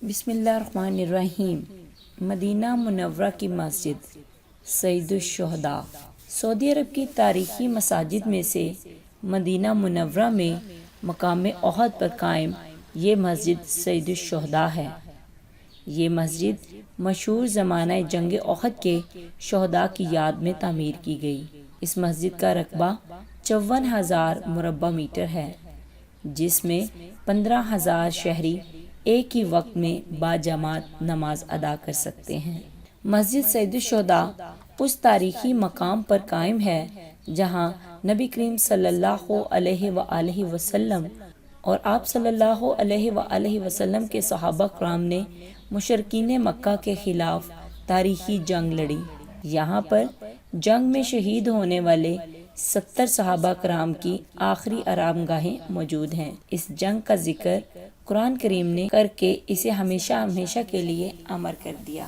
بسم اللہ الرحمن الرحیم۔ مدینہ منورہ کی مسجد سید الشہداء۔ سعودی عرب کی تاریخی مساجد میں سے مدینہ منورہ میں مقام احد پر قائم یہ مسجد سید الشہداء ہے۔ یہ مسجد مشہور زمانہ جنگ احد کے شہداء کی یاد میں تعمیر کی گئی۔ اس مسجد کا رقبہ 54,000 مربع میٹر ہے، جس میں 15,000 شہری ایک ہی وقت میں باجماعت نماز ادا کر سکتے ہیں۔ مسجد سید الشہداء اس تاریخی مقام پر قائم ہے جہاں نبی کریم صلی اللہ علیہ وآلہ وسلم اور آپ صلی اللہ علیہ وآلہ وسلم کے صحابہ کرام نے مشرکین مکہ کے خلاف تاریخی جنگ لڑی۔ یہاں پر جنگ میں شہید ہونے والے 70 صحابہ کرام کی آخری آرام گاہیں موجود ہیں۔ اس جنگ کا ذکر قرآن کریم نے کر کے اسے ہمیشہ کے لیے امر کر دیا۔